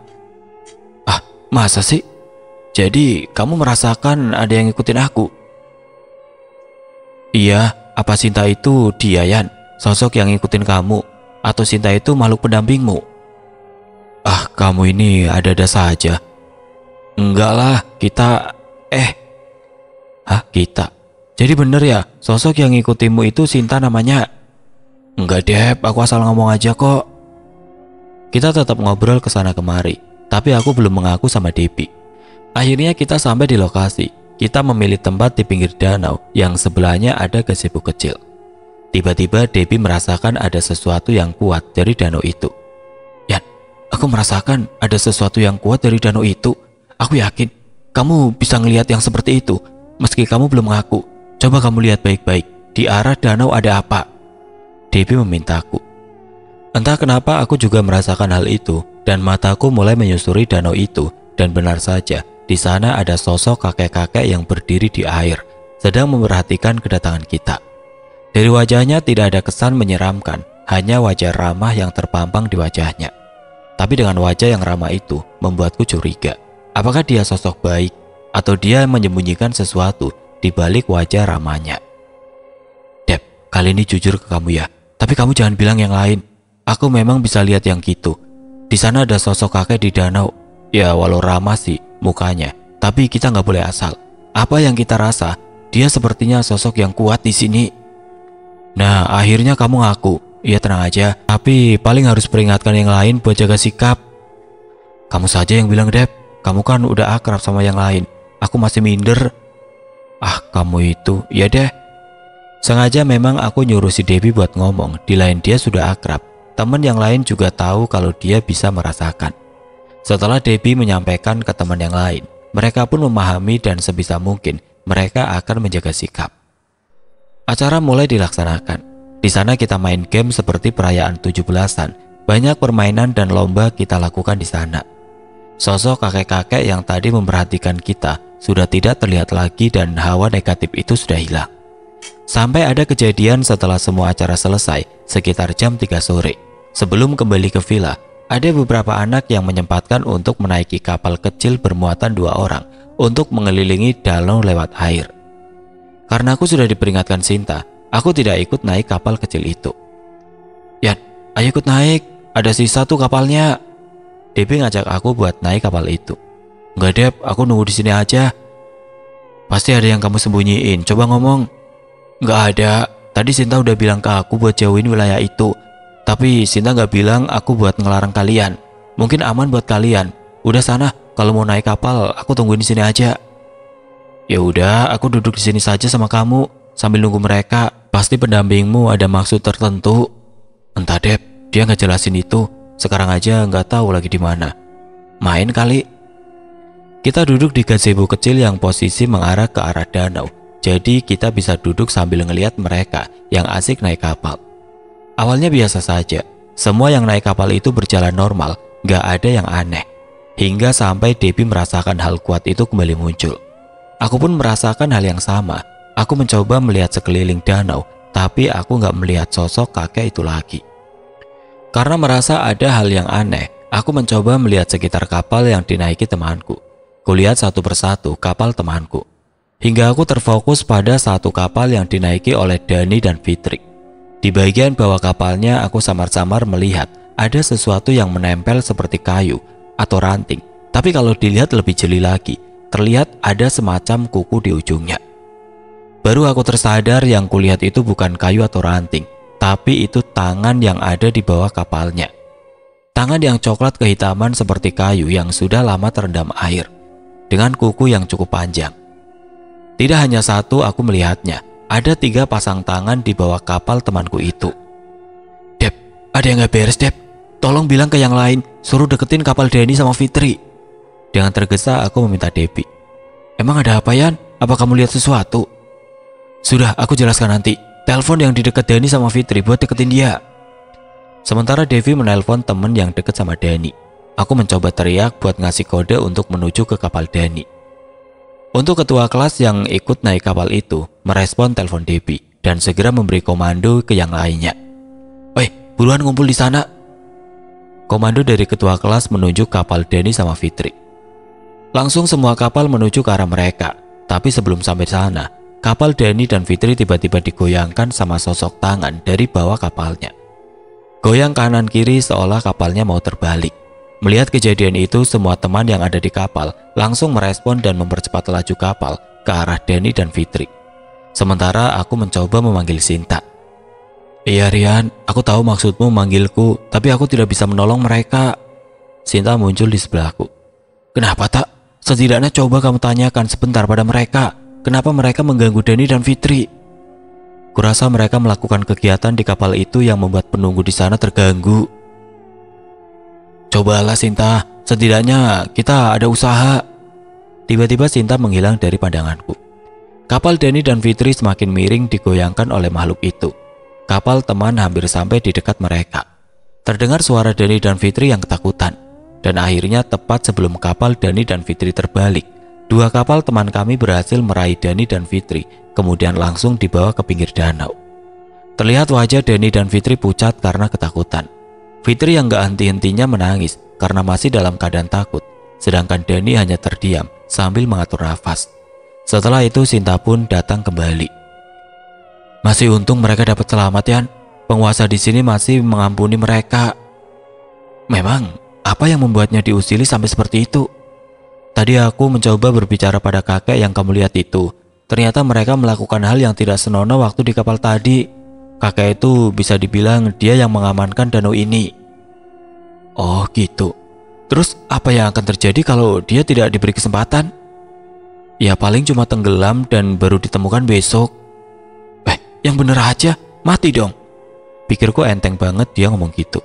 Masa sih? Jadi kamu merasakan ada yang ngikutin aku? Iya, apa Sinta itu dia, Yan? Sosok yang ngikutin kamu? Atau Sinta itu makhluk pendampingmu? Kamu ini ada-ada saja. Enggak lah, kita... Kita? Jadi bener ya, sosok yang ngikutimu itu Sinta namanya? Enggak, Dep, aku asal ngomong aja kok. Kita tetap ngobrol kesana kemari, tapi aku belum mengaku sama Debbie. Akhirnya kita sampai di lokasi. Kita memilih tempat di pinggir danau yang sebelahnya ada gazebo kecil. Tiba-tiba Debbie merasakan ada sesuatu yang kuat dari danau itu. Yan, aku merasakan ada sesuatu yang kuat dari danau itu. Aku yakin kamu bisa ngelihat yang seperti itu. Meski kamu belum mengaku, coba kamu lihat baik-baik. Di arah danau ada apa? Debbie memintaku. Entah kenapa aku juga merasakan hal itu, dan mataku mulai menyusuri danau itu. Dan benar saja, di sana ada sosok kakek-kakek yang berdiri di air, sedang memperhatikan kedatangan kita. Dari wajahnya tidak ada kesan menyeramkan, hanya wajah ramah yang terpampang di wajahnya. Tapi dengan wajah yang ramah itu membuatku curiga. Apakah dia sosok baik atau dia menyembunyikan sesuatu di balik wajah ramahnya? Dep, kali ini jujur ke kamu ya. Tapi kamu jangan bilang yang lain. Aku memang bisa lihat yang gitu. Di sana ada sosok kakek di danau. Ya walau ramah sih mukanya, tapi kita nggak boleh asal. Apa yang kita rasa, dia sepertinya sosok yang kuat di sini. Nah, akhirnya kamu ngaku. Iya, tenang aja. Tapi paling harus peringatkan yang lain buat jaga sikap. Kamu saja yang bilang, Dep. Kamu kan udah akrab sama yang lain. Aku masih minder. Kamu itu. Ya deh. Sengaja memang aku nyuruh si Debbie buat ngomong. Di lain dia sudah akrab. Teman yang lain juga tahu kalau dia bisa merasakan. Setelah Debbie menyampaikan ke teman yang lain, mereka pun memahami dan sebisa mungkin mereka akan menjaga sikap. Acara mulai dilaksanakan. Di sana kita main game seperti perayaan 17-an. Banyak permainan dan lomba kita lakukan di sana. Sosok kakek-kakek yang tadi memperhatikan kita sudah tidak terlihat lagi dan hawa negatif itu sudah hilang. Sampai ada kejadian setelah semua acara selesai sekitar jam 3 sore. Sebelum kembali ke villa, ada beberapa anak yang menyempatkan untuk menaiki kapal kecil bermuatan 2 orang untuk mengelilingi danau lewat air. Karena aku sudah diperingatkan Sinta, aku tidak ikut naik kapal kecil itu. "Yan, ayo ikut naik, ada sisa tuh kapalnya." Debbie ngajak aku buat naik kapal itu. "Enggak Deb, aku nunggu di sini aja." "Pasti ada yang kamu sembunyiin, coba ngomong." "Enggak ada, tadi Sinta udah bilang ke aku buat jauhin wilayah itu. Tapi Sinta nggak bilang aku buat ngelarang kalian. Mungkin aman buat kalian. Udah sana, kalau mau naik kapal, aku tungguin di sini aja." "Ya udah, aku duduk di sini saja sama kamu sambil nunggu mereka. Pasti pendampingmu ada maksud tertentu." "Entah Dep, dia nggak jelasin itu. Sekarang aja nggak tahu lagi di mana. Main kali." Kita duduk di gazebo kecil yang posisi mengarah ke arah danau. Jadi kita bisa duduk sambil ngelihat mereka yang asik naik kapal. Awalnya biasa saja, semua yang naik kapal itu berjalan normal, gak ada yang aneh. Hingga sampai Debbie merasakan hal kuat itu kembali muncul. Aku pun merasakan hal yang sama. Aku mencoba melihat sekeliling danau, tapi aku gak melihat sosok kakek itu lagi. Karena merasa ada hal yang aneh, aku mencoba melihat sekitar kapal yang dinaiki temanku. Kulihat satu persatu kapal temanku. Hingga aku terfokus pada satu kapal yang dinaiki oleh Dani dan Fitri. Di bagian bawah kapalnya aku samar-samar melihat ada sesuatu yang menempel seperti kayu atau ranting. Tapi kalau dilihat lebih jeli lagi, terlihat ada semacam kuku di ujungnya. Baru aku tersadar yang kulihat itu bukan kayu atau ranting, tapi itu tangan yang ada di bawah kapalnya. Tangan yang coklat kehitaman seperti kayu yang sudah lama terendam air, dengan kuku yang cukup panjang. Tidak hanya satu aku melihatnya. Ada 3 pasang tangan di bawah kapal temanku itu. "Dep, ada yang gak beres Dep. Tolong bilang ke yang lain, suruh deketin kapal Dani sama Fitri." Dengan tergesa aku meminta Debbie. "Emang ada apa Yan? Apa kamu lihat sesuatu?" "Sudah, aku jelaskan nanti. Telepon yang di dekat Dani sama Fitri buat deketin dia." Sementara Devi menelpon temen yang deket sama Dani. Aku mencoba teriak buat ngasih kode untuk menuju ke kapal Dani. Untuk ketua kelas yang ikut naik kapal itu merespon telepon Debbie dan segera memberi komando ke yang lainnya. "Woi, buruan ngumpul di sana." Komando dari ketua kelas menunjuk kapal Dani sama Fitri. Langsung semua kapal menuju ke arah mereka. Tapi sebelum sampai sana, kapal Dani dan Fitri tiba-tiba digoyangkan sama sosok tangan dari bawah kapalnya. Goyang kanan kiri seolah kapalnya mau terbalik. Melihat kejadian itu, semua teman yang ada di kapal langsung merespon dan mempercepat laju kapal ke arah Dani dan Fitri. Sementara aku mencoba memanggil Sinta. "Iya Rian, aku tahu maksudmu memanggilku, tapi aku tidak bisa menolong mereka." Sinta muncul di sebelahku. "Kenapa tak? Setidaknya coba kamu tanyakan sebentar pada mereka. Kenapa mereka mengganggu Dani dan Fitri?" Kurasa mereka melakukan kegiatan di kapal itu yang membuat penunggu di sana terganggu. "Cobalah Sinta, setidaknya kita ada usaha." Tiba-tiba Sinta menghilang dari pandanganku. Kapal Dani dan Fitri semakin miring digoyangkan oleh makhluk itu. Kapal teman hampir sampai di dekat mereka. Terdengar suara Dani dan Fitri yang ketakutan. Dan akhirnya tepat sebelum kapal Dani dan Fitri terbalik, 2 kapal teman kami berhasil meraih Dani dan Fitri, kemudian langsung dibawa ke pinggir danau. Terlihat wajah Dani dan Fitri pucat karena ketakutan. Fitri yang gak henti-hentinya menangis karena masih dalam keadaan takut, sedangkan Dani hanya terdiam sambil mengatur nafas. Setelah itu Sinta pun datang kembali. "Masih untung mereka dapat selamat Yan. Penguasa di sini masih mengampuni mereka." "Memang apa yang membuatnya diusili sampai seperti itu?" "Tadi aku mencoba berbicara pada kakek yang kamu lihat itu. Ternyata mereka melakukan hal yang tidak senonoh waktu di kapal tadi. Kakek itu bisa dibilang dia yang mengamankan danau ini." "Oh gitu. Terus apa yang akan terjadi kalau dia tidak diberi kesempatan?" "Ya paling cuma tenggelam dan baru ditemukan besok." Yang bener aja, mati dong." Pikirku enteng banget dia ngomong gitu.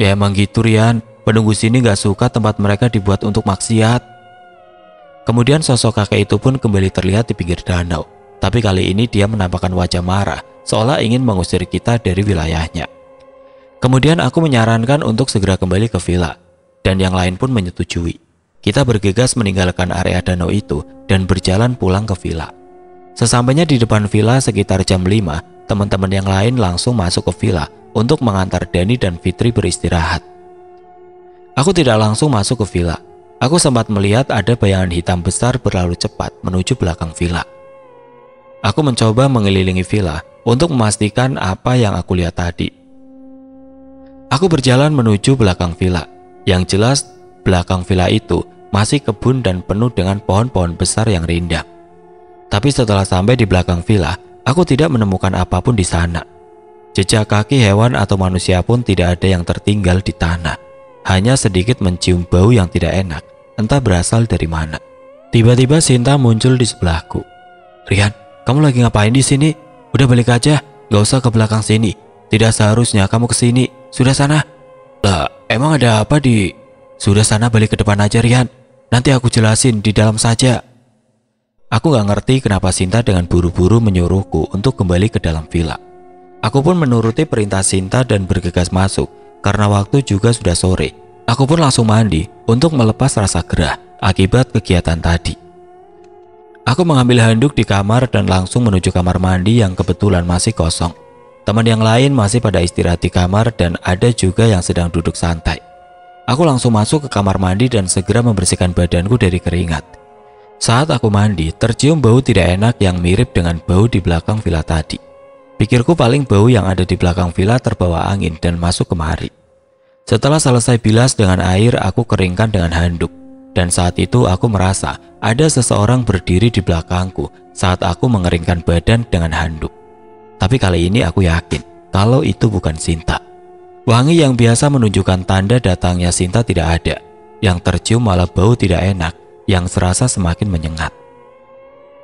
"Ya emang gitu Rian, penunggu sini gak suka tempat mereka dibuat untuk maksiat." Kemudian sosok kakek itu pun kembali terlihat di pinggir danau. Tapi kali ini dia menampakkan wajah marah, seolah ingin mengusir kita dari wilayahnya. Kemudian aku menyarankan untuk segera kembali ke villa, dan yang lain pun menyetujui. Kita bergegas meninggalkan area danau itu dan berjalan pulang ke villa. Sesampainya di depan villa sekitar jam 5, teman-teman yang lain langsung masuk ke villa untuk mengantar Dani dan Fitri beristirahat. Aku tidak langsung masuk ke villa. Aku sempat melihat ada bayangan hitam besar berlalu cepat menuju belakang villa. Aku mencoba mengelilingi villa untuk memastikan apa yang aku lihat tadi. Aku berjalan menuju belakang villa. Yang jelas, belakang villa itu masih kebun dan penuh dengan pohon-pohon besar yang rindang. Tapi setelah sampai di belakang villa, aku tidak menemukan apapun di sana. Jejak kaki hewan atau manusia pun tidak ada yang tertinggal di tanah. Hanya sedikit mencium bau yang tidak enak, entah berasal dari mana. Tiba-tiba Sinta muncul di sebelahku. "Rian, kamu lagi ngapain di sini? Udah balik aja, gak usah ke belakang sini. Tidak seharusnya kamu ke sini. Sudah sana." "Lah, emang ada apa di..." "Sudah sana, balik ke depan aja Rian. Nanti aku jelasin di dalam saja." Aku gak ngerti kenapa Sinta dengan buru-buru menyuruhku untuk kembali ke dalam villa. Aku pun menuruti perintah Sinta dan bergegas masuk karena waktu juga sudah sore. Aku pun langsung mandi untuk melepas rasa gerah akibat kegiatan tadi. Aku mengambil handuk di kamar dan langsung menuju kamar mandi yang kebetulan masih kosong. Teman yang lain masih pada istirahat di kamar dan ada juga yang sedang duduk santai. Aku langsung masuk ke kamar mandi dan segera membersihkan badanku dari keringat. Saat aku mandi, tercium bau tidak enak yang mirip dengan bau di belakang villa tadi. Pikirku paling bau yang ada di belakang villa terbawa angin dan masuk kemari. Setelah selesai bilas dengan air, aku keringkan dengan handuk. Dan saat itu aku merasa ada seseorang berdiri di belakangku saat aku mengeringkan badan dengan handuk. Tapi kali ini aku yakin kalau itu bukan Sinta. Wangi yang biasa menunjukkan tanda datangnya Sinta tidak ada. Yang tercium malah bau tidak enak yang serasa semakin menyengat.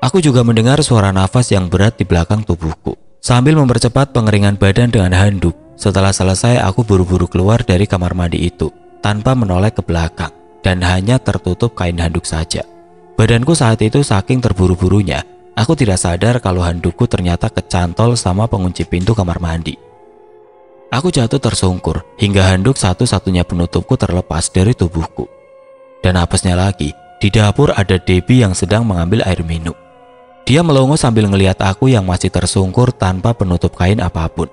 Aku juga mendengar suara nafas yang berat di belakang tubuhku. Sambil mempercepat pengeringan badan dengan handuk, setelah selesai aku buru-buru keluar dari kamar mandi itu tanpa menoleh ke belakang dan hanya tertutup kain handuk saja. Badanku saat itu saking terburu-burunya, aku tidak sadar kalau handukku ternyata kecantol sama pengunci pintu kamar mandi. Aku jatuh tersungkur hingga handuk satu-satunya penutupku terlepas dari tubuhku. Dan apesnya lagi, di dapur ada Debbie yang sedang mengambil air minum. Dia melongo sambil ngelihat aku yang masih tersungkur tanpa penutup kain apapun.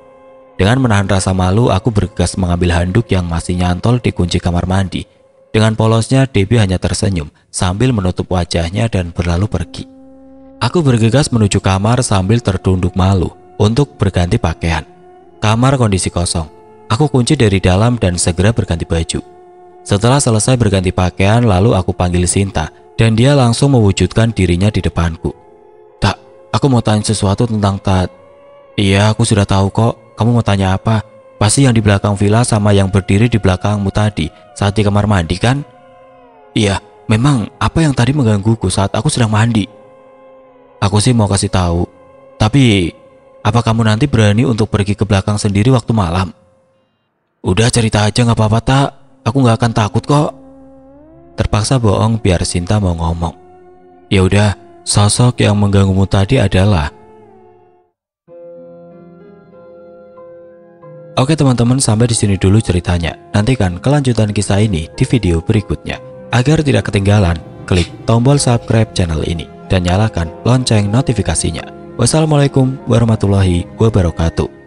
Dengan menahan rasa malu, aku bergegas mengambil handuk yang masih nyantol di kunci kamar mandi. Dengan polosnya, Debbie hanya tersenyum sambil menutup wajahnya dan berlalu pergi. Aku bergegas menuju kamar sambil tertunduk malu untuk berganti pakaian. Kamar kondisi kosong. Aku kunci dari dalam dan segera berganti baju. Setelah selesai berganti pakaian, lalu aku panggil Sinta dan dia langsung mewujudkan dirinya di depanku. "Tak, aku mau tanya sesuatu tentang Tat." "Iya, aku sudah tahu kok. Kamu mau tanya apa? Pasti yang di belakang villa sama yang berdiri di belakangmu tadi saat di kamar mandi kan?" "Iya, memang apa yang tadi menggangguku saat aku sedang mandi?" "Aku sih mau kasih tahu. Tapi, apa kamu nanti berani untuk pergi ke belakang sendiri waktu malam?" "Udah cerita aja gak apa-apa Tak. Aku gak akan takut kok." Terpaksa bohong biar Sinta mau ngomong. "Ya udah, sosok yang mengganggumu tadi adalah..." Oke teman-teman, sampai di sini dulu ceritanya. Nantikan kelanjutan kisah ini di video berikutnya. Agar tidak ketinggalan, klik tombol subscribe channel ini dan nyalakan lonceng notifikasinya. Wassalamualaikum warahmatullahi wabarakatuh.